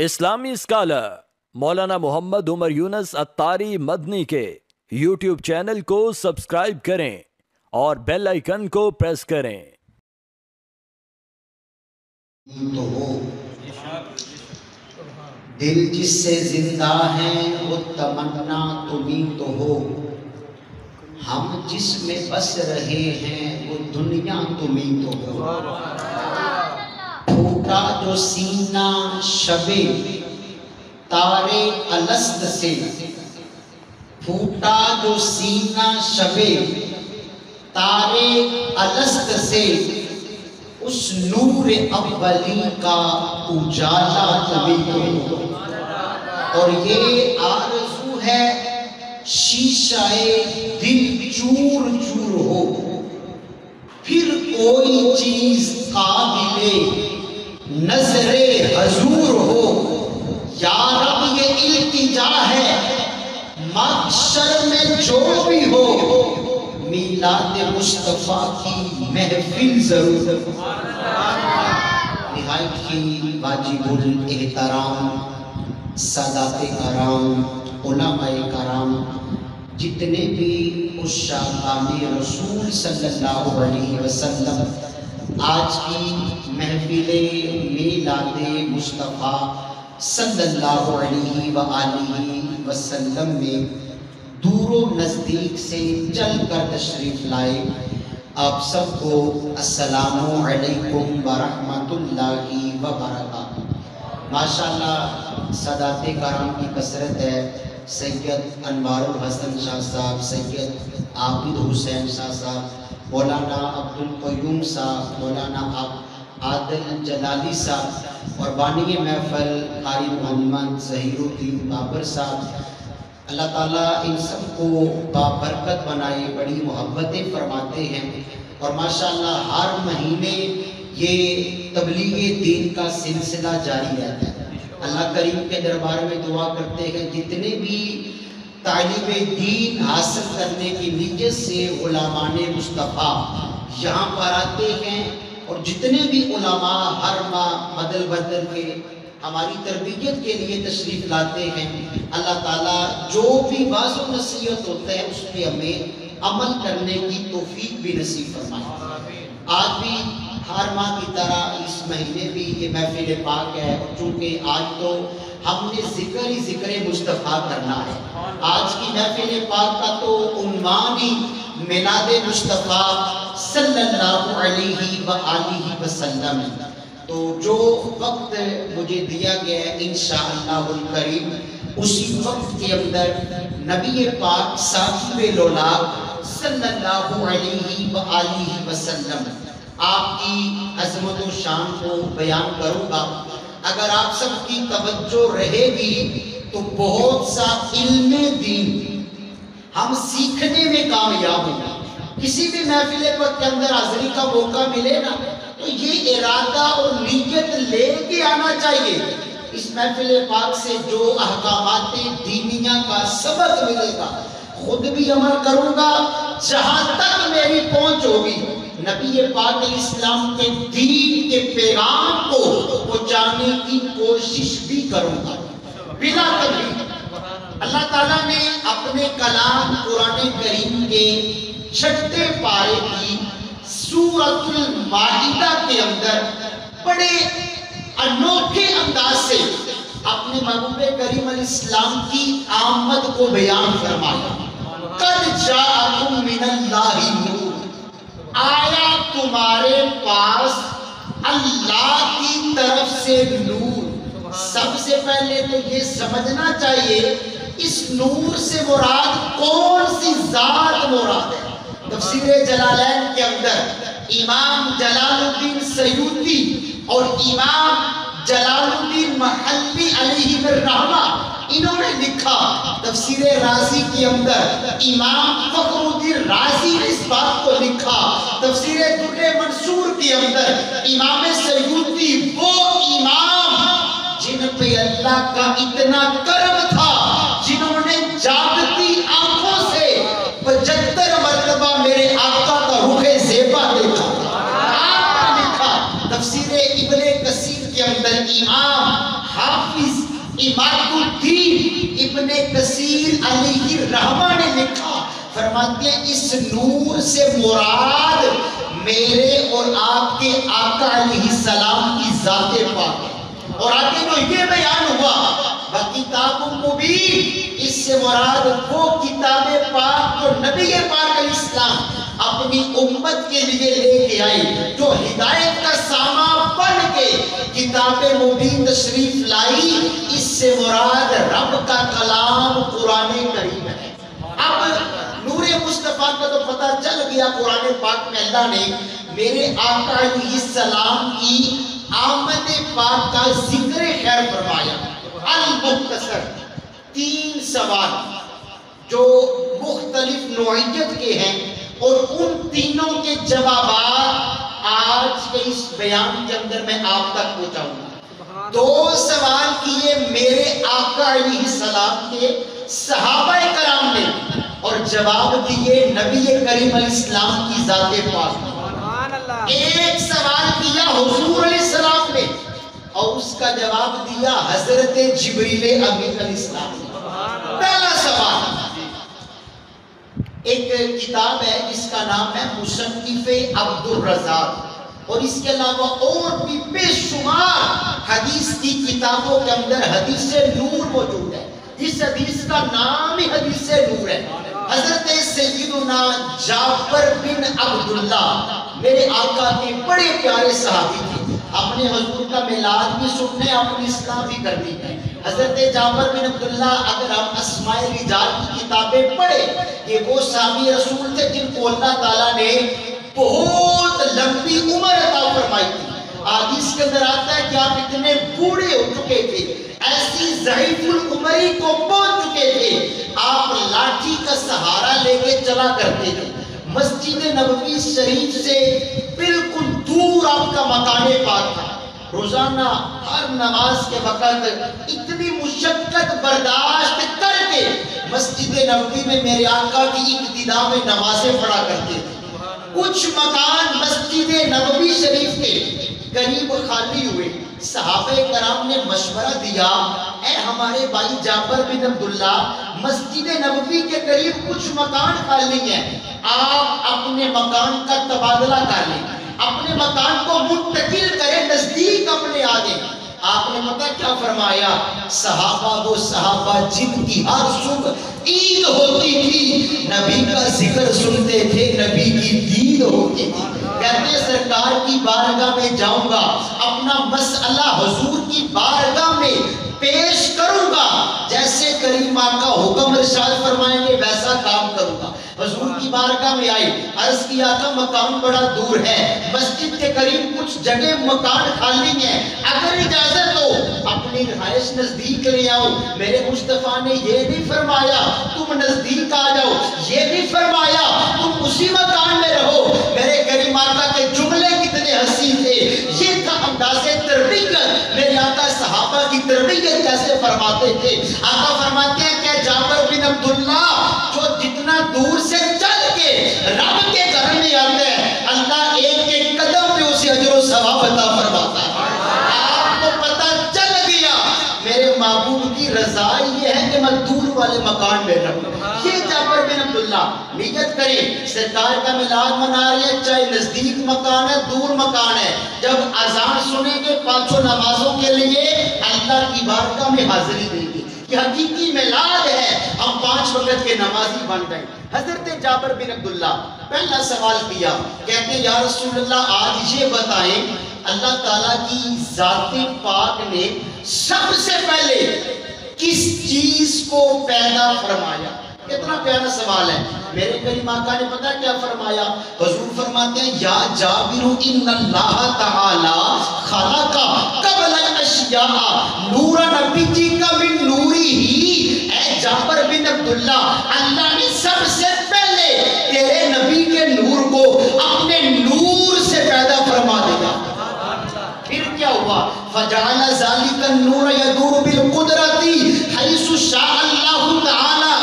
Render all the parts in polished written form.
اسلامی اسکالر مولانا محمد عمر یونس اتاری مدنی کے YouTube channel کو سبسکرائب کریں اور بیل آئیکن کو پریس کریں۔ تو ہو دل جس سے زندہ ہیں وہ تمنا تمہیں تو ہو، ہم جس میں بس رہے ہیں وہ دنیا تمہیں تو ہو۔ پھوٹا جو سینہ شب تارے الست سے، پھوٹا جو سینہ شب تارے الست سے، اس نور اولی کا اجالا تمہیں تو ہو۔ اور یہ آرزو ہے شیشہ دل چور چور ہو، پھر کوئی چیز قابل نظر حضور ہو۔ یا رب یہ التجا ہے محشر میں جو بھی ہو، میلاد مصطفیٰ کی محفل ضرور۔ نہایت ہی واجب الاحترام سادات کرام، علماء کرام، جتنے بھی عشاق رسول صلی اللہ علیہ وسلم آج کی محفل میلاد مصطفیٰ صلی اللہ علیہ وآلہ وسلم میں دور و نزدیک سے چل کر تشریف لائے، آپ سب کو السلام علیکم ورحمۃ اللہ وبرکاتہ۔ ماشاءاللہ سادات کرام کی کثرت ہے۔ سید انوار الحسن شاہ صاحب، سید عابد حسین شاہ صاحب، مولانا عبدالقیوم صاحب، مولانا عادل جلالی صاحب، اور بانی محفل قاری محمد ظہیر الدین بابر صاحب۔ اللہ تعالیٰ ان سب کو بابرکت بنائے، بڑی محبتیں فرماتے ہیں، اور ماشاءاللہ ہر مہینے یہ تبلیغ دین کا سلسلہ جاری رہتا ہے۔ اللہ کریم کے دربار میں دعا کرتے ہیں جتنے بھی تعلیم دین حاصل کرنے کی نیت سے علماء مصطفیٰ یہاں پر آتے ہیں، اور جتنے بھی علماء ہر ماہ بدل بدل کے ہماری تربیت کے لیے تشریف لاتے ہیں، اللہ تعالیٰ جو بھی واعظ و نصیحت ہوتا ہے اس پہ ہمیں عمل کرنے کی توفیق بھی نصیب فرمائے۔ آج بھی ہر ماہ کی طرح اس مہینے بھی یہ محفل پاک ہے، اور چونکہ آج تو ہم نے ذکر مصطفیٰ کرنا ہے۔ آج کی محفل پاک کا تو عنوان ہی میلاد مصطفیٰ صلی اللہ علیہ وآلہ وسلم ہے۔ تو جو وقت مجھے دیا گیا ہے انشاءاللہ الکریم اسی وقت کے اندر نبی پاک صاحب لولاق صلی اللہ علیہ وآلہ وسلم آپ کی عظمت و شان کو بیان کروں گا۔ اگر آپ سب کی توجہ رہے گی تو بہت سا علم دین ہم سیکھنے میں کامیاب ہوں گے۔ کسی بھی محفل کے اندر حاضری کا موقع ملے نا تو یہ ارادہ اور نیت لے کے آنا چاہیے، اس محفل پاک سے جو احکامات دینیہ کا سبق ملے گا خود بھی عمل کروں گا، جہاں تک میری پہنچ ہوگی نبی پاک اسلام کے دین کے پیغام کو پہنچانے کی کوشش بھی کروں گا بلا تکلیف۔ اللہ تعالیٰ نے اپنے کلام قرآن کریم کے 6 پارے کی سورۃ المائدہ کے اندر بڑے انوکھے انداز سے اپنے محبوب کریم علیہ السلام کی آمد کو بیان فرمایا۔ قد جاءکم من اللہ نور، آیا تمہارے پاس اللہ کی طرف سے نور۔ سب سے پہلے تو یہ سمجھنا چاہیے اس نور سے مراد کون سی ذات مراد ہے۔ تفسیر جلالین کے اندر امام جلال الدین سیوطی اور امام جلال الدین محلی علیہ الرحمہ انہوں نے لکھا، تفسیر رازی کے اندر امام فخر الدین رازی نے اس بات کو لکھا، تفسیر در منصور کے اندر امام سیوطی وہ امام جن پہ اللہ کا اتنا کرم تھا، جنہوں نے جاگتی آنکھوں سے 75 مرتبہ میرے آقا کا رخ زیبا دیکھا۔ آپ نے لکھا تفسیر ابن کثیر کے اندر امام حافظ اماد الدین ابن کثیر علیہ رحمہ نے لکھا، فرماتے ہیں اس نور سے مراد میرے اور آپ کے آقا علیہ السلام کی ذات پاک ہے۔ اور آگے جو یہ بیان ہوا وَكِتَابٌ مُبِينٌ، اس سے مراد وہ کتاب پاک جو نبی پاک علیہ السلام اپنی امت کے لیے لے کے آئی، جو ہدایت کا سامان بن کے کتاب مبین تشریف لائی، اس سے مراد رب کا کلام قرآن کریم ہے۔ اب نور مصطفیٰ کا تو پتہ چل گیا، قرآن پاک میں اللہ نے میرے آقا علیہ السلام کی آمد پاک کا ذکر خیر فرمایا۔ المختصر 3 سوال جو مختلف نوعیت کے ہیں، اور ان تینوں کے جوابات آج کے اس بیان کے اندر میں آپ تک پہنچاؤں گا۔ 2 سوال کیے میرے آقا علیہ السلام کے صحابہ کرام نے، اور جواب دیے نبی کریم علیہ السلام کی ذات پاک۔ 1 سوال کیا حضور علیہ السلام نے، اور اس کا جواب دیا حضرت جبریل امین علیہ السلام نے۔ پہلا سوال، ایک کتاب ہے جس کا نام ہے مصنف عبد الرزاق، اور اس کے علاوہ اور بھی بے شمار حدیث کی کتابوں کے اندر حدیث نور موجود ہے۔ اس حدیث کا نام ہی حدیث نور ہے۔ حضرت سیدنا جعفر بن عبداللہ میرے آقا کے بڑے پیارے صحابی تھے، اپنے حضور کا میلاد بھی سننے، اپنی اصلاح بھی کرنی ہے۔ حضرت جعفر بن عبداللہ، اگر ہم اسماء رجال کی کتابیں پڑھیں، یہ وہ صحابی رسول تھے جن کو اللہ تعالیٰ نے بہت لمبی عمر عطا فرمائی تھی۔ حدیث کے اندر آتا ہے کہ آپ اتنے بوڑھے ہو چکے تھے، ایسی ضعیف العمری کو پہنچ چکے تھے، آپ لاٹھی کا سہارا لے کے چلا کرتے تھے۔ مسجد نبوی شریف سے بالکل دور آپ کا مکان پاک تھا۔ روزانہ ہر نماز کے وقت اتنی مشقت برداشت کر کے مسجد نبوی میں میرے آقا کی ابتدا میں نمازیں پڑھا کرتے تھے۔ کچھ مکان مسجد نبوی شریف کے قریب خالی ہوئے، صحابہ کرام نے مشورہ دیا، اے ہمارے بھائی جعفر بن عبداللہ، مسجد نبوی کے قریب کچھ مکان خالی ہیں، آپ اپنے مکان کا تبادلہ کر لیں، اپنے مکان کو منتقل کریں، نزدیک اپنے آگے۔ آپ نے پتہ کیا فرمایا؟ صحابہ وہ صحابہ جن کی ہر صبح عید ہوتی تھی، نبی کا ذکر سنتے تھے، نبی کی دید ہوتی تھی۔ کہتے سرکار کی بارگاہ میں جاؤں گا، اپنا مسئلہ حضور کی بارگاہ میں پیش کروں گا، جیسے کریم آقا حکم ارشاد فرمائیں گے ویسا کام کروں گا۔ حضور کی بارگاہ میں آئی، عرض کیا آقا مکان بڑا دور ہے، مسجد کے قریب کچھ جگہ مکان خالی ہیں، اگر اجازت ہو اپنی رہائش نزدیک لے آؤ۔ میرے مصطفیٰ نے یہ نہیں فرمایا تم نزدیک آ جاؤ، یہ نہیں فرمایا تم اسی مکان میں رہو۔ میرے کریم آقا کے جملے کتنے حسین تھے، یہ تھا انداز تربیت، میرے آقا صحابہ کی تربیت کیسے فرماتے تھے۔ آقا فرماتے ہیں کہ جعفر بن عبداللہ جو جتنا دور سے چل کے رب کے گھر میں آتے ہیں، اللہ ایک ایک قدم پہ اسے اجر و ثواب عطا فرماتا ہے۔ آپ کو پتہ چل گیا میرے محبوب کی رضا یہ ہے کہ میں دور والے مکان میں رہوں۔ یہ جعفر بن عبداللہ نیت کریں، سرکار کا میلاد منا رہے ہیں، چاہے نزدیک مکان ہے دور مکان ہے، جب اذان سنیں گے 5 نمازوں کے لیے اللہ کی بارگاہ میں حاضری دیں گے کہ حقیقی میلاد ہے، ہم 5 وقت کے نمازی بن گئے۔ حضرت جعفر بن عبداللہ پہلا سوال کیا، کہتے ہیں یا رسول اللہ آج یہ بتائیں اللہ تعالیٰ کی ذات پاک نے سب سے پہلے کس چیز کو پیدا فرمایا؟ کتنا پیارا سوال ہے۔ میرے کریم آقا نے پتہ کیا فرمایا؟ حضور فرماتے ہیں یا جابر ان اللہ تعالی خلق قبل الاشیاء نور نبی جی کا من نوری ہی۔ اے جابر بن عبداللہ، اللہ نے سب سے پہلے تیرے نبی کے نور کو اپنے نور سے پیدا فرما دیا۔ پھر کیا ہوا؟ فجعل ذلك النور يدور بالقدرت حيث شاء اللہ تعالی،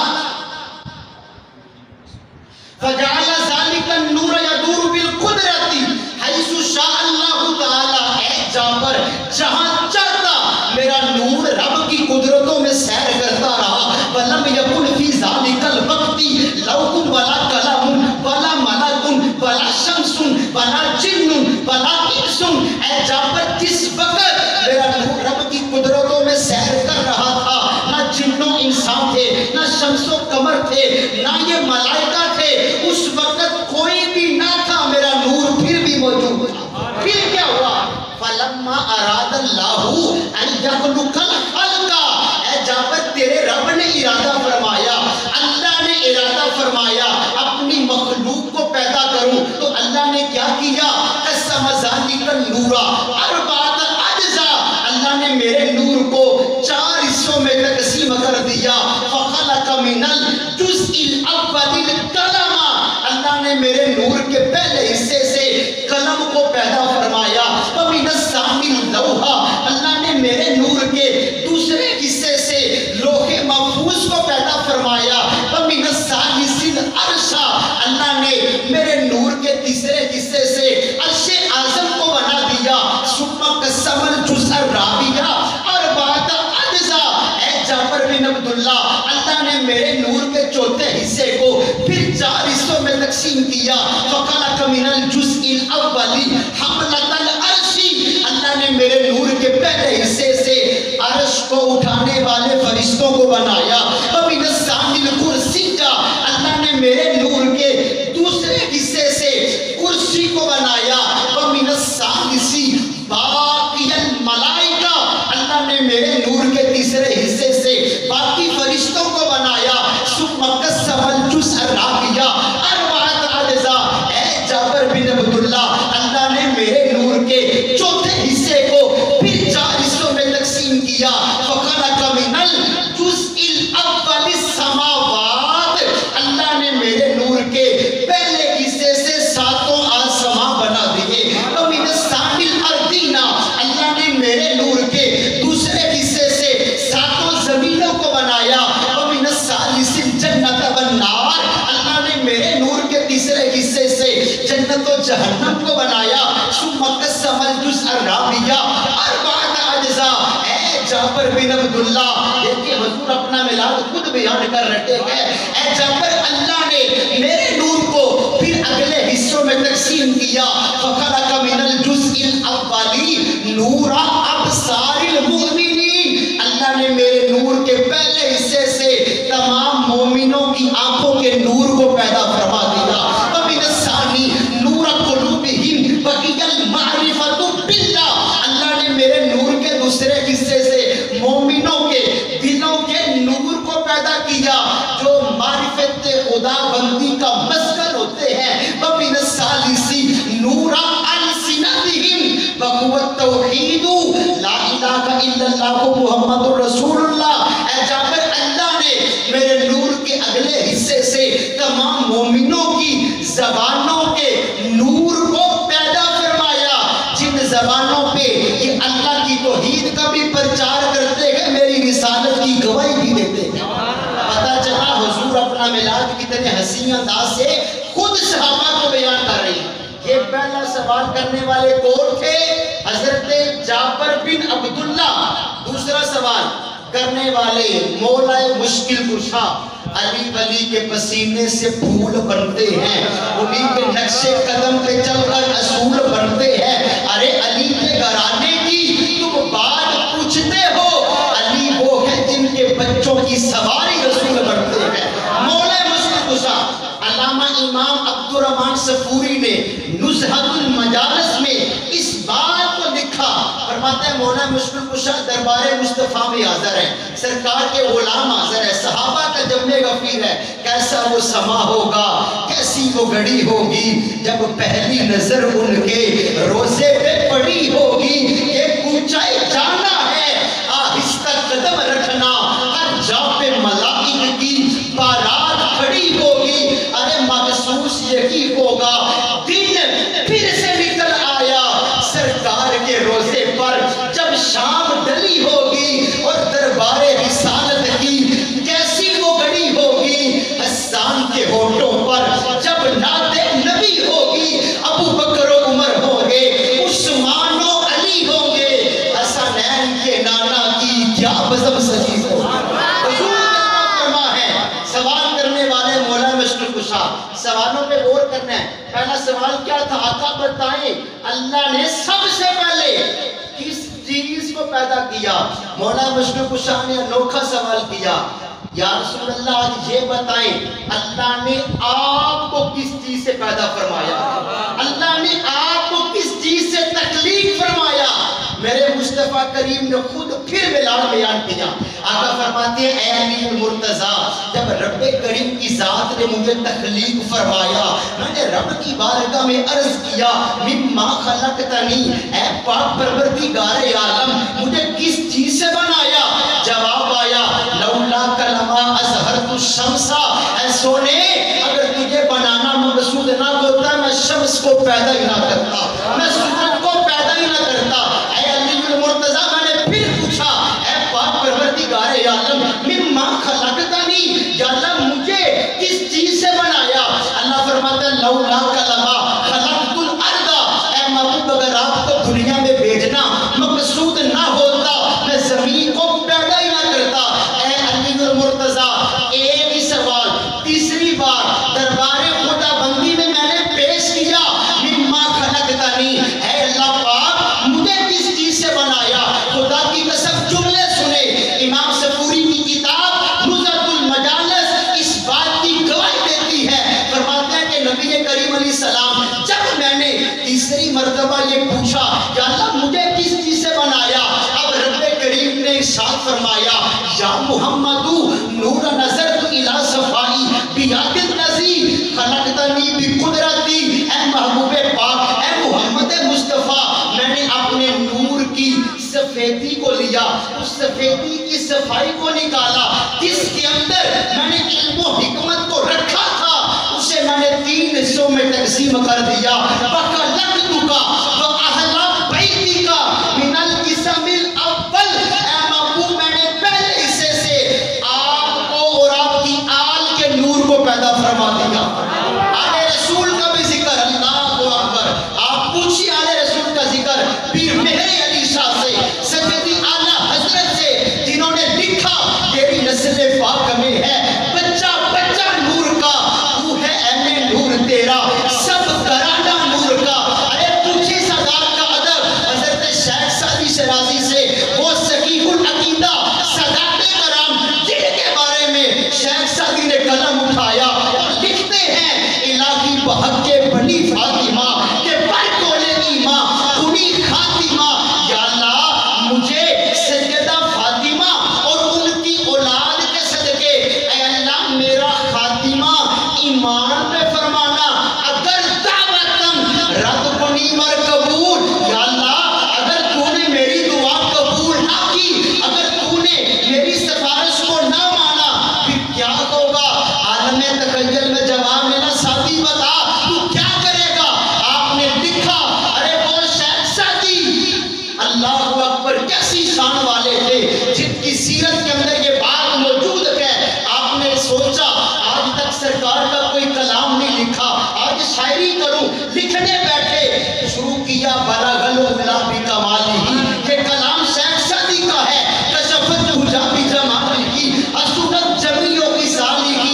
فجعل ذلك النور يدور بالقدرت حيث شاء اللہ تعالی۔ اے جعفر، جہاں چاہتا میرا نور رب کی قدرت قدرتوں میں سیر کر رہا تھا، نہ جنوں انسان تھے، نہ شمس و قمر تھے، نہ یہ ملائکہ تھے، اس وقت کوئی بھی نہ تھا، میرا نور پھر بھی موجود تھا۔ پھر کیا ہوا؟ فَلَمَّا أَرَادَ اللَّهُ أَن يَخْلُقَ الْخَلْقَ، اے جعفر تیرے رب نے ارادہ فرمایا، اللہ نے ارادہ فرمایا اپنی مخلوق کو پیدا کروں، تو اللہ نے کیا کیا؟ قسم ذالک النور اربعۃ اجزاء، اللہ نے میرے نور کو 4 حصوں میں تقسیم کر دیا۔ فخلق من الجزء الاول القلم، اللہ نے میرے نور کے پہلے حصے سے قلم کو پیدا فرمایا۔ ومن الثانی اللوح، اللہ نے میرے نور کے دوسرے حصے سے لوح محفوظ کو پیدا فرمایا۔ ومن الثالث العرش، اللہ نے میرے نور کے تیسرے حصے سے عرش اعظم کو بنا دیا۔ ثم قسم الجزء الرابع اربعۃ اجزاء، اے جعفر بن عبداللہ اللہ نے میرے نور کے چوتھے حصے کو پھر 4 حصوں میں تقسیم کیا۔ فخلق من الجزء الاول حملۃ العرش، اللہ نے میرے نور کے پہلے حصے سے عرش کو اٹھانے والے فرشتوں کو بنایا۔ ومن الثانی الکرسی، اللہ نے میرے نور کے دوسرے حصے سے کرسی کو بنایا۔ ومن الثالث باقی الملائکہ، اللہ نے میرے نور کے تیسرے حصے سے باقی فرشتوں کو بنایا۔ ثم قسم الجزء الرابع اربعۃ اجزاء، اے جعفر بن عبداللہ اللہ نے میرے نور کے چوتھے حصے کو پھر 4 حصوں میں تقسیم کیا۔ فخلق من الجزء الاول السماوات، اللہ نے میرے نور کے پہلے حصے سے 7 آسمان بنا دیے۔ ومن الثانی الارضین، اللہ نے میرے نور کے دوسرے حصے سے 7 زمینوں کو بنایا۔ ومن الثالث الجنۃ والنار، اللہ نے میرے نور کے تیسرے حصے سے جنت و جہنم کو بنایا۔ ثم قسم الجزء الرابع اربعۃ اجزاء، اے جعفر بن عبداللہ دیکھیں حضور اپنا میلاد خود بیان کر رہے ہیں۔ اے جعفر اللہ نے میرے نور کو پھر اگلے حصوں میں تقسیم کیا۔ فخلق من الجزء الاول نور ابصار المؤمنین، اللہ نے میرے نور کے پہلے حصے سے تمام مومنوں کی آنکھوں کے نور کو پیدا فرما دیا۔ ومن الثانی نور قلوبہم بقی المعرفۃ باللہ، اللہ نے میرے نور کے دوسرے حصے سے مومنوں کے دلوں کے نور کو پیدا کیا جو معرفت خدا بندی کا مسکن ہوتے ہیں۔ ومن الثالث نور السنتہم وهو التوحید لا الہ الا اللہ محمد رسول اللہ، اے جعفر اللہ نے میرے نور کے اگلے حصے سے تمام مومنوں کی زبانوں کے نور کو پیدا فرمایا، جن زبانوں پہ یہ اللہ کی توحید کا بھی پرچار کرتے ہیں، میری رسالت کی گواہی بھی دیتے ہیں۔ پتہ چلا حضور اپنا میلاد کتنے حسین انداز سے خود صحابہ کو بیان کر رہی ہیں۔ یہ پہلا سوال کرنے والے کون تھے؟ حضرت جعفر بن عبداللہ۔ دوسرا سوال کرنے والے مولا مشکل کشا، علی ولی کے پسینے سے پھول بنتے ہیں، انہی کے نقش قدم پہ چل کر اصول بنتے ہیں۔ ارے علی کے گھرانے کی تم بات پوچھتے ہو، علی وہ ہے جن کے بچوں کی سواری رسول بنتے ہیں۔ مولا مشکل کشا علامہ امام عبدالرحمن صفوری نے نزہت المجالس میں اس بات کو لکھا، فرماتے ہیں مولا مشکل کشا دربار مصطفیٰ میں حاضر ہے، سرکار کے غلام حاضر ہے، صحابہ کا جمع غفیر ہے، کیسا وہ سما ہوگا، کیسی وہ گھڑی ہوگی جب پہلی نظر ان کے روزے پہ پڑی ہوگی۔ یہ اونچائی جانا ہے، آہستہ قدم رکھنا، ہر جا پہ ملائک کی بارات کھڑی ہوگی۔ ارے محسوس یہی ہوگا دن پھر سے نکل آیا سرکار کے روزے پر، جب شام ڈلی ہوگی اور دربار رسالت کی کیسی وہ گھڑی ہوگی، حسان کے ہونٹوں پر جب نعت نبی ہوگی، ابو بکر و عمر ہوں گے، عثمان و علی ہوں گے، حسنین کے نانا کی کیا بزم سجی ہوگی۔ حضور کا فرما ہے، سوال کرنے والے مولا مشکل کشا، سوالوں پہ غور کرنا ہے۔ پہلا سوال کیا تھا؟ آقا بتائیں اللہ نے سب سے پہلے کس چیز کو پیدا کیا؟ مولا مشرق کشا نے انوکھا سوال کیا، یا رسول اللہ آج یہ بتائیں اللہ نے آپ کو کس چیز سے پیدا فرمایا؟ اللہ نے آپ کو کس چیز سے تخلیق فرمایا؟ میرے مصطفیٰ کریم نے خود پھر ملال بیان کیا۔ آقا فرماتے ہیں اے علی المرتضیٰ، جب رب کریم کی ذات نے مجھے تخلیق فرمایا، میں نے رب کی بارگاہ میں عرض کیا مما خلقتنی، اے پاک پروردگار عالم مجھے کس چیز سے بنایا؟ جواب آیا لولا کلمہ ازہرت الشمس، اے سونے اگر تجھے بنانا مقصود نہ ہوتا میں شمس کو پیدا ہی نہ کرتا، میں سورج کو پیدا ہی نہ کرتا۔ اے علی المرتضیٰ میں نے پھر پوچھا اے پاک پروردگار عالم مما خلقتنی، یا اللہ مجھے کس چیز سے بنایا؟ اللہ فرماتا ہے لولا کلمہ خلقت الارض، اے محبوب اگر آپ کو دنیا میں بھیجنا مقصود نہ ہوتا میں زمین کو پیدا ہی نہ کرتا۔ اے علی المرتضیٰ ایک ہی سوال تیسری بار دربار خدا بندی میں نے پیش کیا مما خلقتنی، اے اللہ پاک مجھے کس چیز سے بنایا؟ خدا کی قسم جملے سنے، امام صفوری کی کتاب نزہۃ المجالس اس بات کی گواہی دیتی ہے، فرماتے ہیں کہ نبی کریم علیہ السلام جب میں نے تیسری مرتبہ یہ پوچھا کہ اللہ مجھے کس چیز سے بنایا، اب رب کریم نے ارشاد فرمایا یا محمد نور نظرت الی صفائی بیاد النزی خلقتنی بقدرتی، اے محبوب پاک اے محمد مصطفیٰ میں نے اپنے نور کی سفیدی کو لیا، اس سفیدی کی صفائی کو نکالا، جس کے اندر میں نے علم و حکمت کو رکھا تھا اسے میں نے 3 حصوں میں تقسیم کر دیا۔ فَخَلَقْتُكَ وَأَهْلَ بَيْتِكَ مِنَ الْقِسْمِ الْأَوَّلِ، اے محبوب میں نے پہلے حصے سے آپ کو اور آپ کی آل کے نور کو پیدا فرما دیا۔ آل رسول کا بھی ذکر، اللہ اکبر، آپ پوچھئے آل رسول کا ذکر پیر مہر علی شاہ سے، سیدی اعلیٰ حضرت سے، جنہوں نے لکھا تیری نسل پاک میں ہے بچہ بچہ نور کا، تو ہے اہل نور تیرا سب گرانہ نور کا۔ ارے پوچھی سادات کا ادب حضرت شیخ سعدی شرازی سے، وہ صحیح العقیدہ سادات کرام جن کے بارے میں شیخ سعدی نے قلم اٹھایا اور لکھتے ہیں الہی بحق کے بنی فاطمہ کے پر کولے ایماں انہی خاتمہ، یا اللہ مجھے سیدہ فاطمہ اور ان کی اولاد کے صدقے اے اللہ میرا خاتمہ ایمان پہ فرمانا، اگر دعوتم رد کنی ور قبول، یا اللہ اگر تو نے میری دعا قبول نہ کی، اگر تو نے میری سفارش کو نہ مانا پھر کیا ہوگا؟ عالم تخیل میں جواب میں نہ ساتھی بتا تو کیا کرے گا؟ آپ نے لکھا ارے وہ شیخ سعدی اللہ اکبر کیسی شان والے تھے جن کی سیرت کے اندر یہ بات موجود ہے۔ آپ نے سوچا آج تک سرکار کا کوئی کلام نہیں لکھا، آج شاعری کروں، لکھنے بیٹھے، شروع کیا بلغ العلا بکمالہ، یہ کلام شیخ سعدی کا ہے، کشفت حجا بجمالہ، حسنت جمیع خصالہ،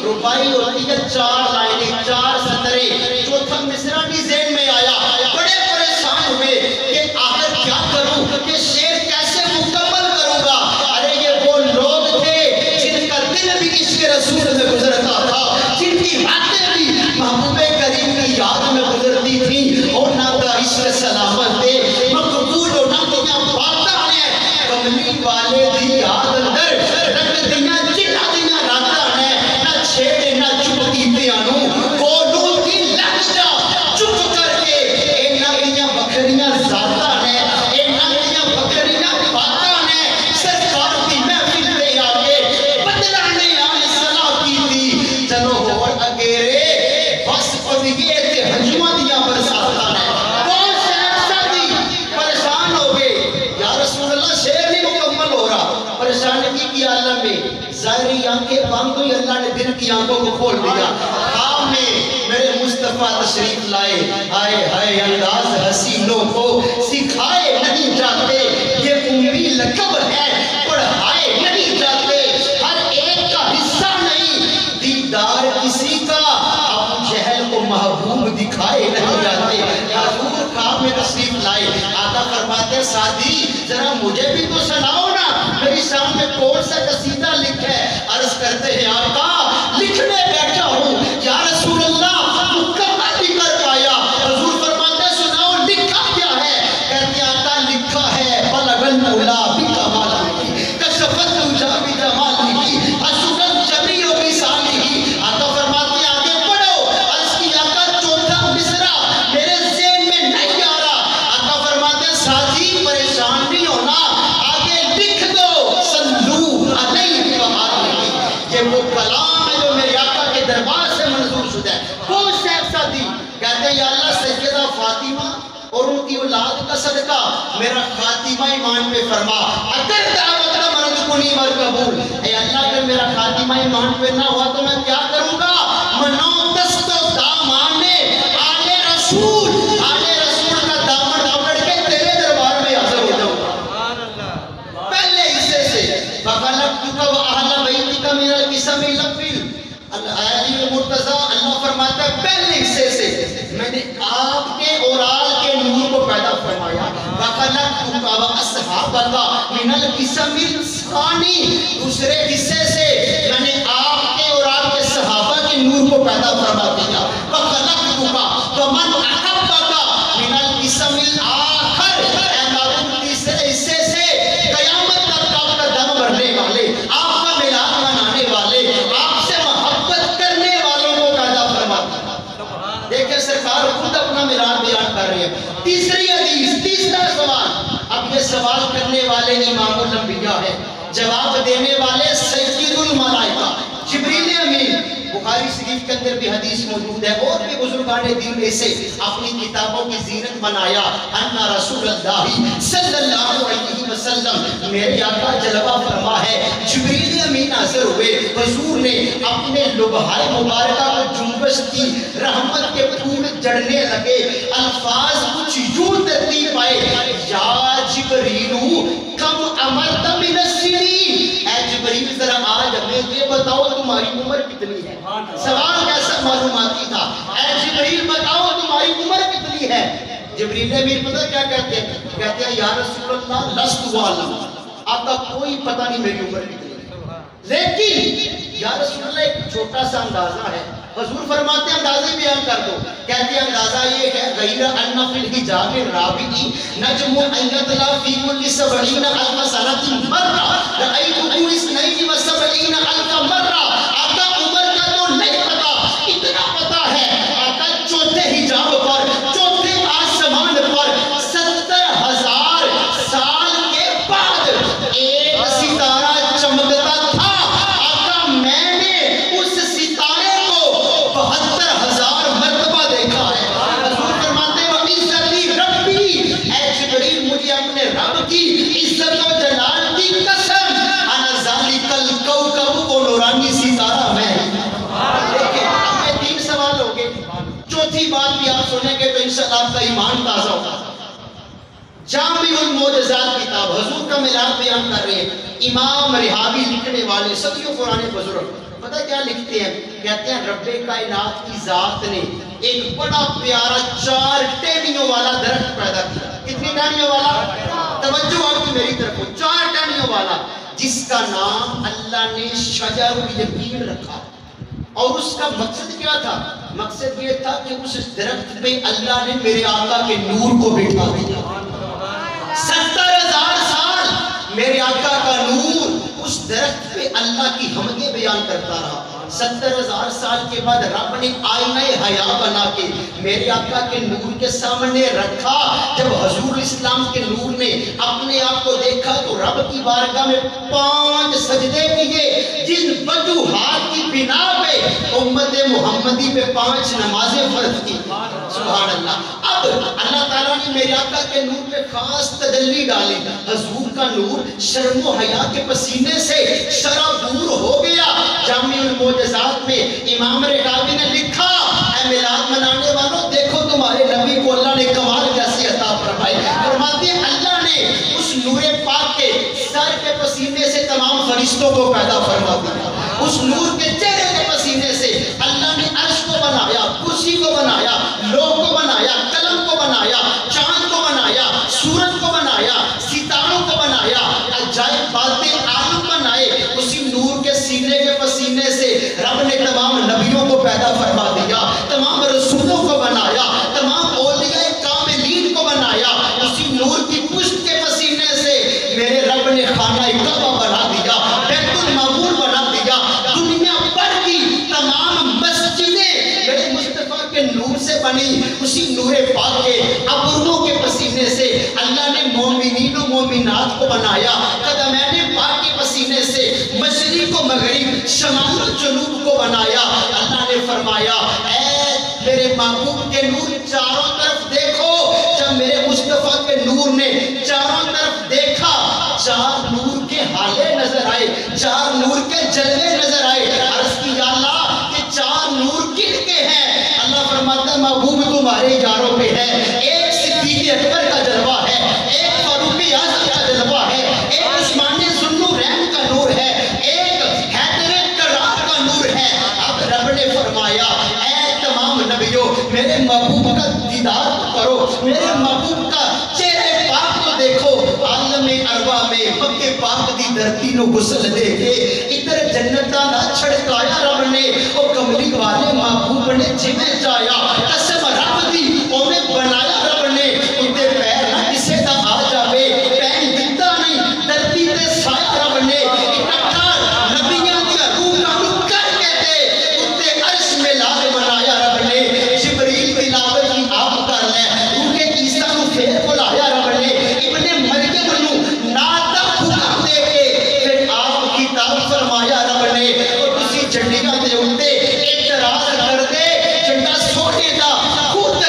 ربائی ہوتی ہے 4 لائنیں 4 سطریں، چوتھا مصرع بھی ذہن میں آیا، بڑے پریشان ہوئے کہ آخر کیا کروں، کہ شعر کیسے مکمل کروں گا؟ ارے یہ وہ لوگ تھے جن کا دل بھی عشق رسول میں گزرتا تھا، جن کی باتیں بھی محبوب کریم کی یاد میں گزرتی تھی، اور نہ کا عشق سلامت دے مقبول اور نہ دیا باتاں نے کملی والے دی یاد اندر رکھ دیا جنہ دیا راتاں نے، نہ چھیڑے نہ چپ کیتے آنوں کولوں کی لگ جا چپ کر کے، اے نہ دیا بکریاں ذاتاں نے، اے نہ دیا بکریاں باتاں نے، سرکار کی محفل پہ آگے بدلانے آل صلاح کی تھی، چلو اور اگیرے بس پدگے تھے حجمہ دیا برساتاں نے۔ کون شیخ سعدی پریشان ہو گئے، یا رسول اللہ شعر نہیں مکمل ہو رہا، پریشانی کی عالم میں ظاہری آنکھیں بند ہوئی، اللہ نے دل کی آنکھوں کو کھول دیا۔ خواب میں میرے مصطفیٰ تشریف لائے، آئے ہائے انداز حسینوں کو سکھائے نہیں جاتے، یہ امی لقب ہے پڑھائے نہیں جاتے، ہر ایک کا حصہ نہیں دیدار کسی کا، ابو جہل کو محبوب دکھائے نہیں جاتے۔ حضور خواب میں تشریف لائے، آقا فرماتے فرماتے ہیں سعدی ذرا مجھے بھی تو سناؤ نا، میری شام میں کون سا قصیدہ لکھا ہے؟ عرض کرتے ہیں آقا لکھنے بیٹھا ہوں۔ یا رسول اللہ تو کہاں لکھ کر پایا؟ حضور فرماتے ہیں سناؤ لکھا کیا ہے؟ کہتے ہیں آقا لکھا ہے بلغ المولا بکمالہ کشفت تجا بجمالہ حسنت جمیع بصالہ۔ آقا فرماتے ہیں آگے پڑھو۔ عرض کی آقا چوتھا مصرع میرے ذہن میں نہیں آ رہا۔ آقا فرماتے ہیں سعدی پریشان نہیں ہونا، آگے لکھ دو صلو علیہ وآلہ۔ یہ وہ کلام ہے جو میرے آقا کے دربار سے منظور شدہ ہے۔ کون شیخ سعدی؟ کہتے ہیں یا اللہ سیدہ فاطمہ اور ان کی اولاد کا صدقہ میرا خاتمہ ایمان پہ فرما۔ اگر دعوت کا مرد کنی مر قبول، اے اللہ اگر میرا خاتمہ ایمان پہ نہ ہوا تو میں کیا کروں گا؟ منو دست و دامانے آل رسول، آل رسول کا دامن پکڑ کے تیرے دربار میں حاضر ہو جاؤں گا۔ پہلے حصے سے فَخَلَقْتُكَ وَأَهْلَ بَيْتِكَ مِنَ الْقِسَمِ الْأَوَّلِ، علی مرتضیٰ اللہ فرماتا ہے پہلے حصے سے میں نے آپ کے اور آل کے نور کو پیدا فرمایا۔ وَخَلَقْتُكَ وَأَصْحَابَكَ مِنَ الْقِسَمِ الثَّانِي، دوسرے حصے سے میں نے آپ کے اور آپ کے صحابہ کے نور کو پیدا فرما دیا۔ وَخَلَقْتُكَ وَمَنْ أَحَبَّكَ مِنَ الْقِسَمِ الْآخَرِ، اے معبود تیسرے حصے سے قیامت تک آپ کا دم بھرنے والے، آپ کا میلاد منانے والے، آپ سے محبت کرنے والوں کو پیدا فرما دیا۔ دیکھیں سرکار خود اپنا میلاد بیان کر رہے ہیں۔ تیسری حدیث، تیسرا سوال، اب یہ سوال کرنے والے امام الانبیاء ہے، جواب دینے والے سید الملائکہ جبریل امین۔ بخاری شریف کے اندر بھی حدیث موجود ہے، اور بھی بزرگان دین میں سے اپنی کتابوں کی زینت بنایا۔ ان رسول اللہ صلی اللہ علیہ وسلم، میرے آقا جلوہ فرما ہے، جبریل امین حاضر ہوئے، حضور نے اپنے لبہائے مبارکہ کو جنبش کی، رحمت کے پھول جڑنے لگے، الفاظ کچھ یوں ترتیب آئے، یا جبریلو کم امرت من السنین، اے جبریل ذرا آج ہمیں یہ بتاؤ تمہاری عمر کتنی ہے؟ سوال کیسا معلوماتی تھا، اے جبریل بتاؤ تمہاری عمر کتنی ہے؟ جبریل امین پتہ کیا کہتے ہیں؟ کہتے ہیں یا رسول اللہ لست عالم، آقا کوئی پتہ نہیں میری عمر کتنی ہے، لیکن یا رسول اللہ ایک چھوٹا سا اندازہ ہے۔ حضور فرماتے ہیں اندازے بیان کر دو۔ کہتے ہیں اندازہ یہ ہے غیر ان فی الحجاب الرابعی نجم ان یطلع فی کل 70 الف سنۃ مرہ رأیتہ 72 الف مرہ۔ آقا عمر کا تو نہیں پتا، اتنا پتا ہے آقا چوتھے حجاب پر، چوتھے آسمان پر 70,000 سال کے بعد ایک ستارہ چمکتا تھا۔ آقا میں نے اس ستارے کو 72,000 مرتبہ دیکھا ہے۔ حضور فرماتے ہیں وَعِزَّتِ رَبِّی، اے جبریل مجھے اپنے رب کی عزت و جلال کی قسم، انا ذالک الکوکب، وہ نورانی ستارہ میں۔ دیکھیں اب میں 3 سوال ہو گئے، چوتھی بات بھی آپ سنیں گے تو انشاءاللہ آپ کا ایمان تازہ ہوگا۔ جامع المعجزات کتاب، حضور کا میلاد بیان کر رہے ہیں، امام رحابی لکھنے والے صدیوں پرانے بزرگ، پتہ کیا لکھتے ہیں؟ کہتے ہیں رب کائنات کی ذات نے ایک بڑا پیارا 4 ٹہنیوں والا درخت پیدا کیا۔ کتنی ٹہنیوں والا؟ توجہ آپ کی میری طرف، 4 ٹہنیوں والا، جس کا نام اللہ نے شجر الیقین رکھا۔ اور اس کا مقصد کیا تھا؟ مقصد یہ تھا کہ اس درخت پہ اللہ نے میرے آقا کے نور کو بٹھا دیا۔ 70,000 سال میرے آقا کا نور اس درخت پہ اللہ کی حمدیں بیان کرتا رہا۔ 70,000 سال کے بعد رب نے آئینہ حیا بنا کے میرے آقا کے نور کے سامنے رکھا۔ جب حضور اسلام کے نور نے اپنے آپ کو دیکھا تو رب کی بارگاہ میں 5 سجدے کیے، جن وجوہات کی بنا پہ امت محمدی پہ 5 نمازیں فرض کی۔ سبحان اللہ۔ اب اللہ تعالیٰ نے میرے آقا کے نور پہ خاص تجلی ڈالی، حضور کا نور شرم و حیا کے پسینے سے شرابور ہو گیا۔ جامع المعجزات میں امام رحابی نے لکھا، اے میلاد منانے والوں دیکھو تمہارے نبی کو اللہ نے کمال کیسی عطا فرمائی۔ فرماتے ہیں اللہ نے اس نور پاک کے سر کے پسینے سے تمام فرشتوں کو پیدا فرما دیا، اس نور کے چہرے کے پسینے سے اللہ نے عرش کو بنایا، کرسی کو بنایا، لوح کو بنایا، قلم کو بنایا، چاند کو بنایا، سورج کو بنایا، رب نے تمام نبیوں کو پیدا فرما دیا، تمام رسولوں کو بنایا، تمام اولیاء کاملین کو بنایا، اسی نور کی پشت کے پسینے سے میرے رب نے خانہ کعبہ بنا دیا، بیت المعمور بنا دیا، دنیا بھر کی تمام مسجدیں میرے مصطفیٰ کے نور سے بنی، اسی نور پاک کے ابروں کے پسینے سے اللہ نے مومنین و مومنات کو بنایا، قدمین پاک کے پسینے سے مشرق و مغرب، شمال و جنوب کو بنایا۔ اللہ نے فرمایا اے میرے محبوب کے نور چاروں طرف دیکھو، جب میرے مصطفیٰ کے نور نے چاروں طرف دیکھا، چار نور کے حالے نظر آئے، چار نور کے جلوے نظر آئے، عرض کی یا اللہ کہ چار نور کن کے ہیں؟ اللہ فرماتا ہے محبوب تمہارے یاروں پہ ہے، ایک صدیق اکبر کا جلوہ ہے، ایک فاروق اعظم کا جلوہ ہے، ایک عثمان ذوالنورین کا نور ہے، ایک حیدر کرار کا نور ہے۔ اب رب نے فرمایا اے تمام نبیوں میرے محبوب کا دیدار کرو، میرے محبوب کا چہرے پاک کو دیکھو، عالم ارواح میں مکہ پاک دی دھرتی نو غسل دے کے ادھر جنتاں دا چھڑکایا رب نے، او کملی والے محبوب نے جویں چاہیا قسم رب دی اوویں بنایا رب نے، اُتے پیر نہ کسے دا آ جاوے، پین دتا نہیں دھرتی تے سایہ رب نے، اکٹھا نبیاں دی روح نال کر کے تے اُتے عرش میں لال بنایا رب نے، جبریل تلاوت کی آپ کر لے، روح عیسیٰ نو پھر بلایا رب نے، ابن مریم نو نات دا حکم دے کے پھر آپ کتاب فرمایا رب نے، اور کسی جھنڈیاں دے اُتے اعتراض کر دے، جھنڈا سونے دا خود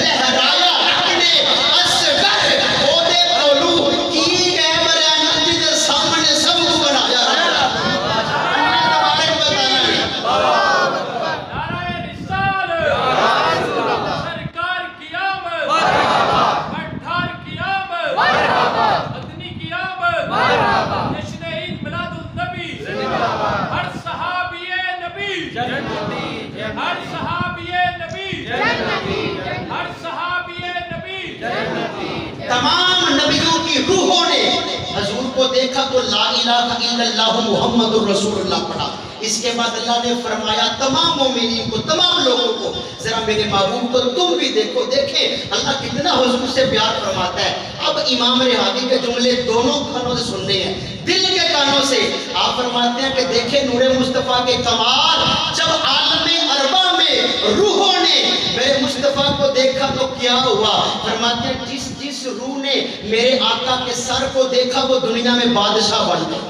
لہرایا رب نے، اصغر او دے کولو کی غیب رہنا جدے سامنے سب کو بنایا رب نے۔ تبارک بتانا نہیں نعرہ رسالت، سرکار کی آمد، اٹھار کی آمد، مدنی کی آمد، جشن عید میلاد النبی، ہر صحابی نبی، ہر صحابی نبی، ہر صحابی نبی، تمام نبیوں کی روحوں نے حضور کو دیکھا تو لا الہ الا اللہ محمد الرسول اللہ پڑھا۔ اس کے بعد اللہ نے فرمایا تمام مومنین کو، تمام لوگوں کو ذرا میرے محبوب کو تم بھی دیکھو، دیکھیں اللہ کتنا حضور سے پیار فرماتا ہے۔ اب امام رحابی کے جملے دونوں کانوں سے سننے ہیں، دل کے کانوں سے۔ آپ فرماتے ہیں کہ دیکھیں نور مصطفیٰ کے کمال، جب عالم ارواح میں روحوں نے میرے مصطفیٰ کو دیکھا تو کیا ہوا؟ فرماتے ہیں جس روح نے میرے آقا کے سر کو دیکھا وہ دنیا میں بادشاہ بن گئے،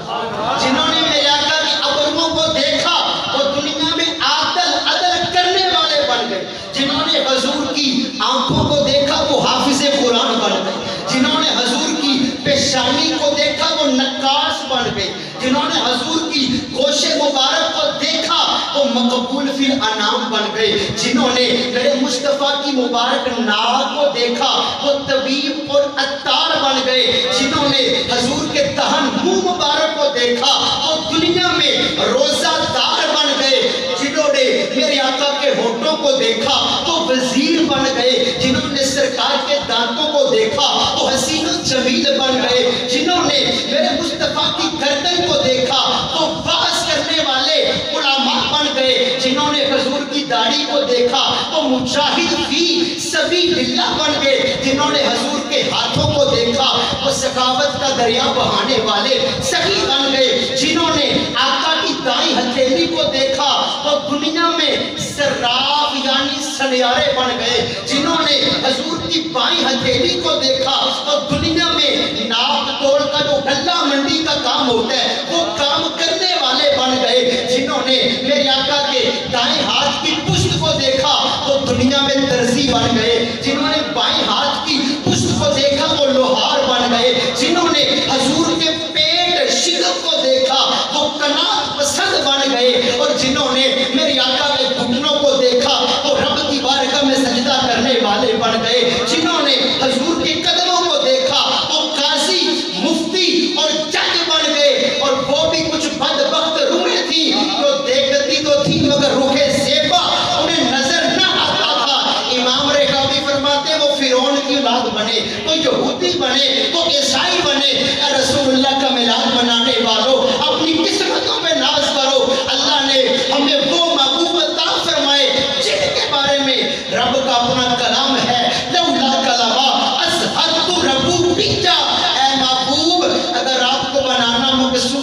جنہوں نے میرے آقا کے ابروں کو دیکھا وہ دنیا میں عدل کرنے والے بن گئے، جنہوں نے حضور کی آنکھوں کو دیکھا وہ حافظ قرآن بن گئے، جنہوں نے حضور کی پیشانی کو دیکھا وہ نقاش بن گئے، جنہوں نے حضور کی گوش مبارک کو دیکھا وہ مقبول فی الانام بن گئے، جنہوں نے میرے مصطفیٰ کی مبارک ناک کو دیکھا وہ طبیب اور عطار بن گئے، جنہوں نے حضور کے دہن منہ مبارک کو دیکھا وہ دنیا میں روزہ دار بن گئے، جنہوں نے میرے آقا کے ہونٹوں کو دیکھا تو وزیر بن گئے، جنہوں نے سرکار کے دانتوں کو دیکھا وہ حسین و جمیل بن گئے، جنہوں نے میرے مصطفیٰ کی گردن کو دیکھا تو واعظ کرنے والے علماء بن گئے، جنہوں نے حضور کی داڑھی کو دیکھا تو مجاہد فی سبیل اللہ بن گئے، جنہوں نے حضور کے ہاتھوں کو دیکھا وہ سخاوت کا دریا بہانے والے سخی بن گئے، جنہوں نے آقا کی دائیں ہتھیلی کو دیکھا تو دنیا میں صراف یعنی سنیارے بن گئے، جنہوں نے حضور کی بائیں ہتھیلی کو دیکھا تو دنیا میں ناپ توڑ کا جو گلہ منڈی کا کام ہوتا ہے وہ کام کرنے والے بن گئے، جنہوں نے میرے آقا کے دائیں ہاتھ کی پشت کو دیکھا تو دنیا میں درزی بن گئے، جنہوں نے بائیں ہاتھ کی پشت کو دیکھا وہ لوہار بن گئے، جنہوں نے حضور کے پیٹ شکم کو دیکھا وہ قناعت پسند بن گئے، اور جنہوں نے میرے آقا کے گھٹنوں کو دیکھا تو رب کی بارگاہ میں سجدہ کرنے والے بن گئے، جنہوں نے حضور کے قدموں کو دیکھا وہ قاضی مفتی اور جج بن گئے،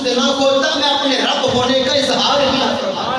درست نہ ہوتا میں اپنے رب ہونے کا اظہار ہی نہ فرماتا۔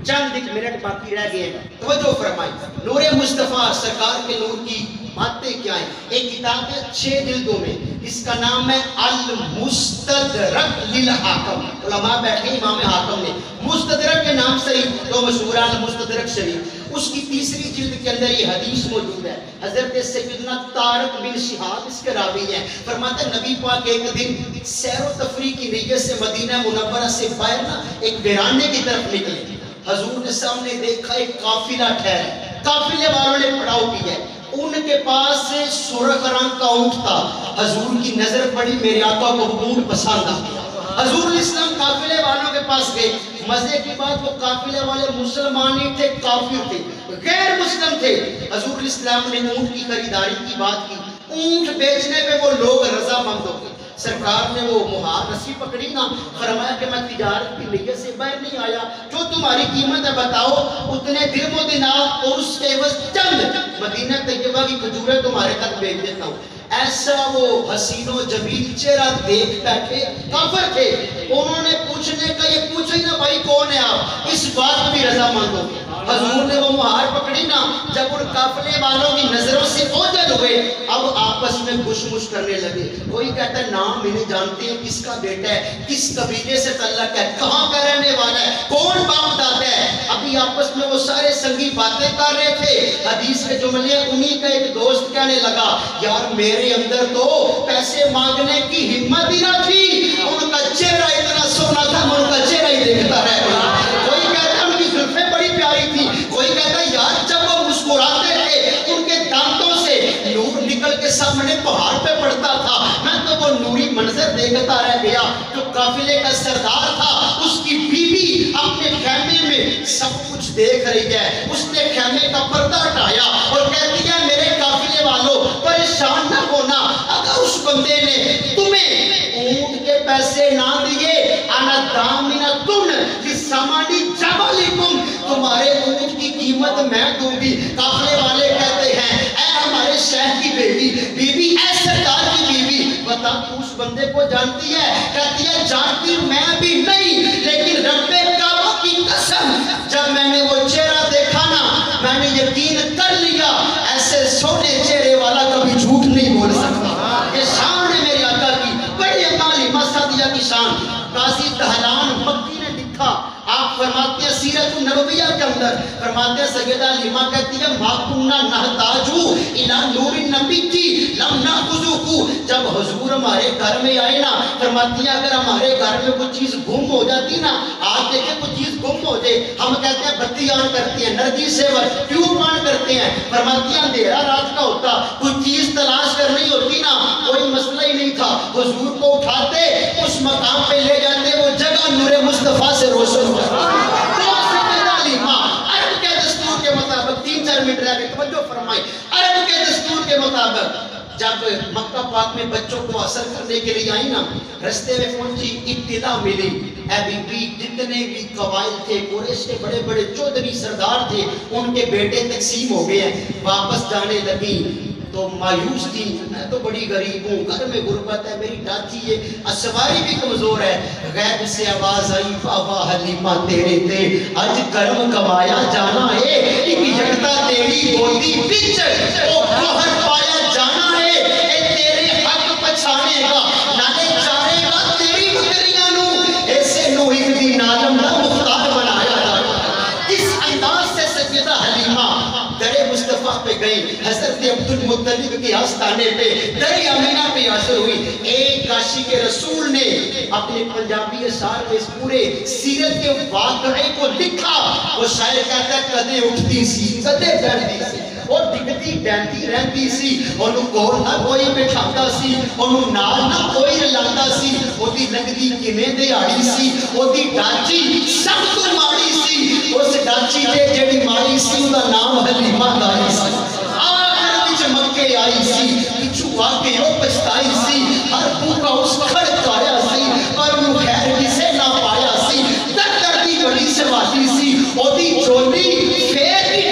چند ایک منٹ باقی رہ گئے، توجہ فرمائی۔ نور مصطفیٰ سرکار کے نور کی باتیں کیا ہیں؟ ایک کتاب ہے 6 جلدوں میں، اس کا نام ہے المستدرک للحاکم۔ علماء بیٹھے امام حاکم نے مستدرک کے نام سے ہی تو مشہوران مستدرک شریف، اس کی 3ری جلد کے اندر یہ حدیث موجود ہے۔ حضرت سیدنا طارق بن شہاب اس کے راوی ہیں، فرماتے ہیں نبی پاک ایک دن سیر و تفریح کی نیت سے مدینہ منورہ سے باہر نا ایک ویرانے کی طرف نکلے۔ حضور نے سامنے دیکھا ایک قافلہ ٹھہرا، قافلے والوں نے پڑاؤ کی ہے، ان کے پاس سرخ رنگ کا اونٹ تھا۔ حضور کی نظر پڑی، میرے آقا کو اونٹ پسند آ گیا۔ حضور علیہ السلام قافلے والوں کے پاس گئے۔ مزے کی بات وہ قافلے والے مسلمان نہیں تھے، کافر تھے، غیر مسلم تھے۔ حضور علیہ السلام نے اونٹ کی خریداری کی بات کی، اونٹ بیچنے پہ وہ لوگ رضامند ہو گئے۔ سرکار نے وہ مہار رسی پکڑی نا، فرمایا کہ میں تجارت کی نیت سے باہر نہیں آیا، جو تمہاری قیمت ہے بتاؤ، اتنے درہم و دینار اور اس کے عوض چند مدینہ طیبہ کی کھجوریں تمہارے تک بھیج دیتا ہوں۔ ایسا وہ حسین و جمیل چہرہ دیکھ بیٹھے، کافر تھے، انہوں نے پوچھنے کا یہ پوچھا ہی نا بھائی کون ہے آپ، اس بات بھی رضامند ہو گئے۔ حضور نے وہ مہار پکڑی نا، جب ان قافلے والوں کی نظروں سے اوجھل ہوئے، اب آپس میں گشمش کرنے لگے۔ کوئی کہتا ہے نام انہیں جانتے ہیں، کس کا بیٹا ہے، کس قبیلے سے تعلق ہے، کہاں کا رہنے والا ہے، کون باپ دادا ہے۔ ابھی آپس میں وہ سارے سنگی باتیں کر رہے تھے، حدیث کے جملے انہی کا ایک دوست کہنے لگا یار میرے اندر تو پیسے مانگنے کی ہمت ہی نہ تھی، ان کا چہرہ اتنا سونا تھا میں ان کا چہرہ ہی دیکھتا رہ گیا۔ کوئی کہتا ہے ان کی زلفیں بڑی پیاری تھی، کوئی کہتا ہے یار جب وہ مسکراتے تھے ان کے دانتوں سے نور نکل کے سامنے پہاڑ پہ پڑتا تھا، میں تو وہ نوری منظر دیکھتا رہ گیا۔ جو قافلے کا سردار تھا اس کی بیوی اپنے خیمے میں سب کچھ دیکھ رہی ہے، اس نے خیمے کا پردہ ہٹایا اور کہتی ہے میرے قافلے والوں پریشان نہ ہونا، اگر اس بندے نے تمہیں اونٹ کے پیسے نہ دیے انا دامنتن لسامانی جبلکم، تمہارے اونٹ کی قیمت میں دوں گی۔ قافلے والے کہتے ہیں اے ہمارے شیخ کی بیوی، بیوی اے سرکار کی بیوی، بتا تو اس بندے کو جانتی ہے؟ کہتی ہے جانتی میں بھی نہیں، لیکن رب کعبہ کی قسم جب میں نے وہ چہرہ دیکھا نا میں نے یقین کر لیا ایسے سونے چہرے والا کبھی جھوٹ نہیں بول سکتا۔ یہ شان ہے میرے آقا کی، بڑی عالمہ سعدیہ کی شان۔ قاضی دہلان مکی نے لکھا، آپ فرماتے ہیں سیرت النبویہ کے اندر فرماتے ہیں سیدہ حلیمہ کہتی ہے ما کننا نحتاجو الی نور النبی کی لم ناخذو، جب حضور ہمارے گھر میں آئے نا فرماتی ہیں اگر ہمارے گھر میں کوئی چیز گم ہو جاتی نا، آج دیکھیں کوئی چیز گم ہو جائے ہم کہتے ہیں بتی آن کرتے ہیں، نرجی سیور ٹیوب آن کرتے ہیں، فرماتی ہیں اندھیرا رات کا ہوتا کوئی چیز تلاش کرنی ہوتی نا کوئی مسئلہ ہی نہیں تھا، حضور کو اٹھاتے اس مقام پہ لے جاتے، وہ جگہ نور مصطفیٰ سے روشن ہو جاتی۔ عرب کے دستور کے مطابق 3-4 منٹ رہ گئے، توجہ فرمائی، عرب کے دستور کے مطابق جب مکہ پاک میں بچوں کو اثر کرنے کے لیے آئی نا، رستے میں پہنچی اطلاع ملی اے بی بی جتنے بھی قبائل تھے قریش کے بڑے بڑے چودھری سردار تھے ان کے بیٹے تقسیم ہو گئے ہیں، واپس جانے لگی تو مایوس تھی، میں تو بڑی غریب ہوں، گھر میں غربت ہے، میری ڈاچی ہے، سواری بھی کمزور ہے۔ غیب سے آواز آئی بابا حلیمہ تیرے تے اج کرم کمایا جانا ہے، ایک یکتا تیری گودی بچ او گوہر پایا جانا ہے، اے تیرے حق پچھانے گا نالے چارے گا تیری بکریاں نو، ایسے نو ایک دی نالم نہ مختار بنایا جانا۔ اس انداز سے سیدہ حلیمہ در مصطفیٰ پہ گئی، حضرت عبدالمطلب کے آستانے پہ در امینہ پہ حاضر ہوئی۔ ایک کاشی کے رسول نے اپنے پنجابی اشعار میں اس پورے سیرت کے واقعے کو لکھا، وہ شاعر کہتا ہے کدے اٹھتی سی کدے بیٹھتی سی، اور ڈگتی ڈینتی رہتی سی، انہوں کول نہ کوئی بٹھاتا سی، انہوں نال نہ کوئی رلاتا سی، وہ دی لگدی کنے دیہاڑی سی، وہ دی ڈاچی سب تو ماڑی سی، اس ڈاچی دے جڑی ماڑی سی ان کا نام حلیمہ داری سی۔ آخر وچ مکے آئی سی، پچھو آگے وہ پچھتائی سی، ہر بھوکا اس کھڑک آیا سی، پر وہ خیر کسے نہ پایا سی، در دی بڑی سے والی سی، وہ دی چولی پھیر بھی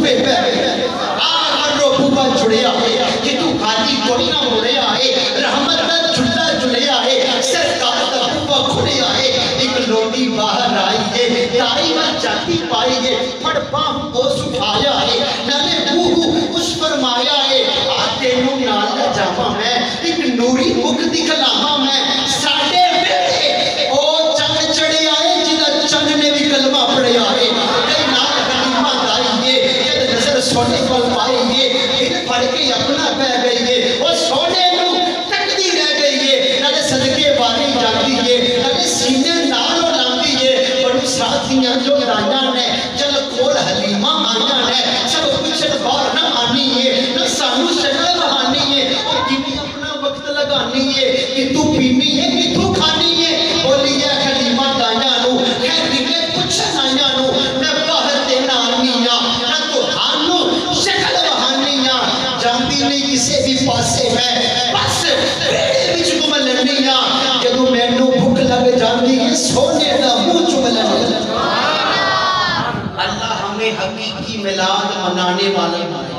بوے پہ رو بوبا جڑیا ہے کہ تو خالی کوئی نہ ہو رہا ہے رحمت کا جھلا جڑیا ہے سرکار کا بوبا کھڑیا ہے ایک لوٹی باہر آئی ہے تائی میں جاتی پائی ہے پڑ باہوں کو سکھایا ہے نالے بوہو اس فرمایا ہے آتے نو نالا جاما میں ایک نوری مکھ دکھلاما میں ساڑے بیٹے او چند چڑے آئے جنہ چند نے بھی کلمہ پڑے آئے کئی نال کلمہ دائیے جد نظر سونے پل پائیے ایک پڑھ کے اپنا پہ گئیے وہ سونے نو تکدی رہ گئیے نالے صدقے باری جاندیے نالے سینے نالو لاندیے بڑی ساتھیاں جو رائیاں نے جل کول حلیمہ آئیاں نے سب کچھ بار نہ آنی ہے نہ سانو شکل بہانی ہے اور کمی اپنا وقت لگانی ہے کہ تو پینی ہے کہ تو کھانی ہے بولی ہے حلیمہ دائیاں نو ہے دیگے کچھ نائیاں نو نہ باہر دینا آنیاں نہ تو ہانو شکل بہانیاں جاندی نہیں کسے بھی پاسے میں بس بیڑے بچ کو ملنیاں جدو میں نو بھوک لگ جاندی ہے سونے دا منہ چملنیاں اللہ ہمیں حقیقی میلاد منانے والے بنائے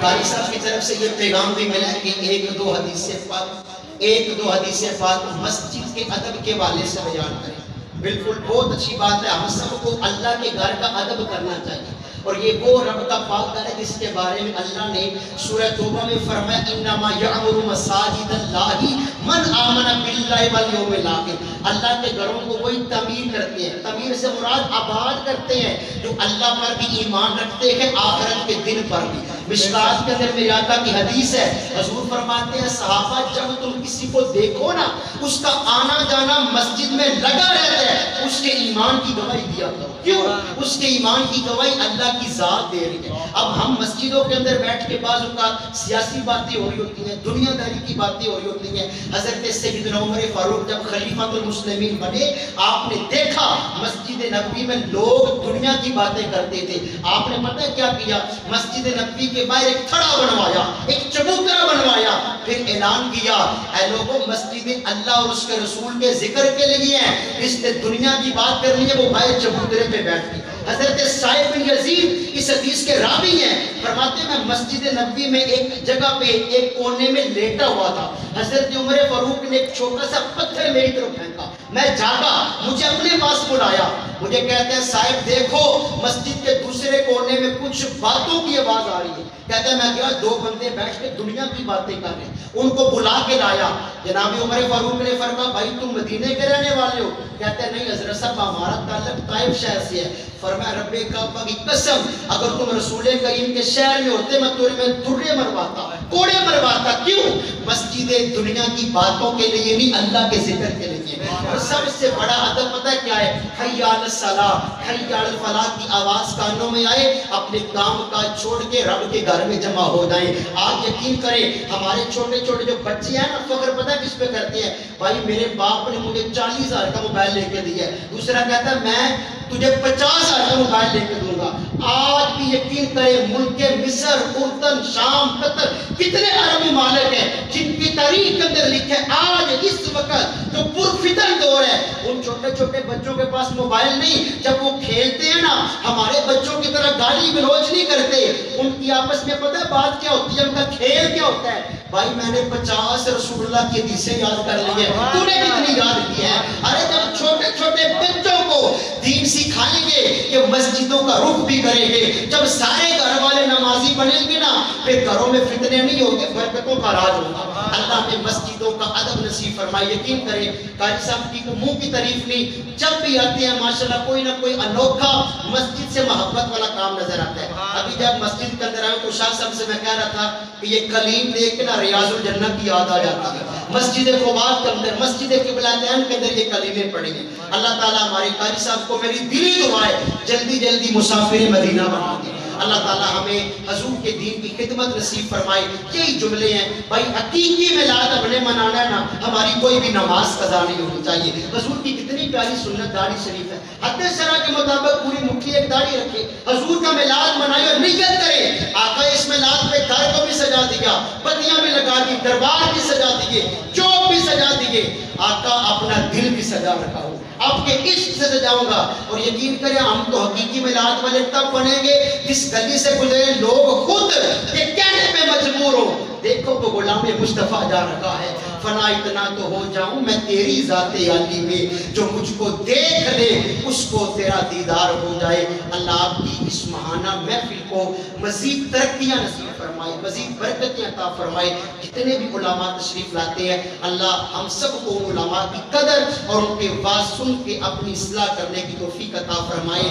قاری صاحب کی طرف سے یہ پیغام بھی ملا کہ ایک دو حدیث پاک مسجد کے ادب کے والے سے بیان کریں بالکل بہت اچھی بات ہے ہم سب کو اللہ کے گھر کا ادب کرنا چاہیے اور یہ وہ رب کا پاک گھر ہے جس کے بارے میں اللہ نے سورہ توبہ میں فرمایا انما یعمر مساجد اللہ من آمن باللہ والیوم الاخر اللہ کے گھروں کو وہی تعمیر کرتے ہیں تعمیر سے مراد آباد کرتے ہیں جو اللہ پر بھی ایمان رکھتے ہیں آخرت کے دن پر بھی مشکات کے اندر میرے آقا کی حدیث ہے حضور فرماتے ہیں صحابہ جب تم کسی کو دیکھو نا اس کا آنا جانا مسجد میں لگا رہتا ہے اس کے ایمان کی گواہی دیا کرو کیوں اس کے ایمان کی گواہی اللہ کی ذات دے رہی ہے اب ہم مسجدوں کے اندر بیٹھ کے بعض اوقات سیاسی باتیں ہو رہی ہوتی ہیں دنیا داری کی باتیں ہو رہی ہوتی ہیں حضرت سیدنا عمر فاروق جب خلیفۃ المسلمین بنے آپ نے دیکھا مسجد نبوی میں لوگ دنیا کی باتیں کرتے تھے آپ نے پتہ کیا کیا مسجد نبوی کے باہر ایک تھڑا بنوایا ایک چبوترا بنوایا پھر اعلان کیا اے لوگوں مسجد اللہ اور اس کے رسول کے ذکر کے لیے ہیں اس نے دنیا کی بات کرنی ہے وہ باہر چبوترے پہ بیٹھ گئی حضرت سائب بن یزید اس حدیث کے راوی ہیں فرماتے ہیں میں مسجد نبوی میں ایک جگہ پہ ایک کونے میں لیٹا ہوا تھا حضرت عمر فاروق نے ایک چھوٹا سا پتھر میری طرف پھینکا میں جاگا مجھے اپنے پاس بلایا مجھے کہتے ہیں صاحب دیکھو مسجد کے دوسرے کونے میں کچھ باتوں کی آواز آ رہی ہے کہتا ہے میں گیا دو بندے بیٹھ کے دنیا کی باتیں کر رہے ہیں ان کو بلا کے لایا جناب عمر فاروق نے فرمایا بھائی تم مدینے کے رہنے والے ہو کہتے ہیں نہیں حضرت صاحب ہمارا تعلق طائف شہر سے ہے فرمایا رب کعبہ کی قسم اگر تم رسول کریم کے شہر میں ہوتے میں تمہیں درے مرواتا کوڑے مرواتا کیوں مسجد دنیا کی باتوں کے لیے نہیں اللہ کے ذکر کے لیے اور سب سے بڑا ادب پتہ کیا ہے حی علی الصلاۃ حی علی الفلاح کی آواز کانوں میں آئے اپنے کام کاج چھوڑ کے رب کے گھر میں جمع ہو جائیں آپ یقین کریں ہمارے چھوٹے چھوٹے جو بچے ہیں نا فخر پتہ کس پہ کرتے ہیں بھائی میرے باپ نے مجھے 40,000 کا موبائل لے کے دیا ہے دوسرا کہتا ہے میں تجھے 50,000 کا موبائل لے کے دوں گا آج بھی یقین کریں ملک مصر اردن شام قطر کتنے عرب ممالک ہیں جن کی تاریخ کے اندر لکھے آج اس وقت جو پرفتن دور ہے ان چھوٹے چھوٹے بچوں کے پاس موبائل نہیں جب وہ کھیلتے ہیں نا ہمارے بچوں کی طرح گالی گلوچ نہیں کرتے ان کی آپس میں پتہ ہے بات کیا ہوتی ہے ان کا کھیل کیا ہوتا ہے بھائی میں نے 50 رسول اللہ کی حدیثیں یاد کر لی ہیں تو نے کتنی یاد کی ہیں ارے جب چھوٹے چھوٹے بچوں کو دین سکھائیں گے کہ مسجدوں کا رخ بھی کریں گے جب سارے گھر والے نمازی بنیں گے نا پھر گھروں میں فتنے نہیں ہوں گے برکتوں کا راج ہوگا اللہ نے مسجدوں کا ادب نصیب فرمائے یقین کریں قاری صاحب کی منہ کی تعریف نہیں جب بھی آتے ہیں ماشاءاللہ کوئی نہ کوئی انوکھا مسجد سے محبت والا کام نظر آتا ہے ابھی جب مسجد کے اندر آئے تو شاہ صاحب سے میں کہہ رہا تھا کہ یہ کلیم دیکھ کے نا ریاض الجنہ کی یاد آ جاتی ہے مسجد قباء کے اندر مسجد قبلتین کے اندر یہ کلمیں پڑھیں گے اللہ تعالیٰ ہمارے قاری صاحب کو میری دلی دعا ہے جلدی جلدی مسافر مدینہ بنا دے اللہ تعالیٰ ہمیں حضور کے دین کی خدمت نصیب فرمائے یہی جملے ہیں بھائی حقیقی میلاد اپنے منانا ہے نا ہماری کوئی بھی نماز قضا نہیں ہونی چاہیے حضور کی کتنی پیاری سنت داڑھی شریف ہے حد شرع کے مطابق پوری مٹھی ایک داڑھی رکھے حضور کا میلاد منائے اور نیت کرے آقا اس میلاد پہ گھر کو بھی سجا دیا بتیاں بھی لگا دی دربار بھی سجا دیے جو بھی سجا دیے، آقا اپنا دل بھی سجا رکھا ہوں، آپ کے عشق سے سجاؤں گا۔ اور یقین کریں ہم تو حقیقی میلاد والے تب بنیں گے جس گلی سے گزرے لوگ خود یہ کہنے پہ مجبور ہو، دیکھو وہ غلام مصطفیٰ جا رکھا ہے، فنا اتنا تو ہو جاؤں میں تیری ذات عالی میں، جو مجھ کو دیکھ لے اس کو تیرا دیدار ہو جائے۔ اللہ آپ کی اس ماہانہ محفل کو مزید ترقیاں نصیب فرمائے، مزید برکتیں عطا فرمائے۔ جتنے بھی علماء تشریف لاتے ہیں اللہ ہم سب کو علماء کی قدر اور ان کے واعظ سن کے اپنی اصلاح کرنے کی توفیق عطا فرمائے۔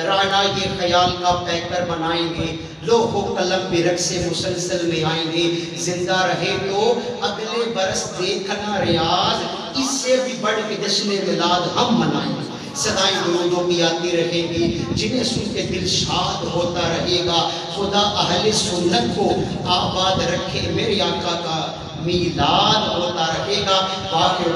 رانا یہ خیال کا پیکر بنائیں گے، لوح و قلم پہ رقص مسلسل میں آئیں گے، زندہ رہے تو اگلے برس دیکھنا ریاض، اس سے بھی بڑھ کے جشن میلاد ہم منائیں گے۔ صدائیں درودوں کی آتی رہیں گی، جنہیں سن کے دل شاد ہوتا رہے گا۔ خدا اہل سنت کو آباد رکھے، میرے آقا کا میلاد ہوتا رہے گا۔ باقی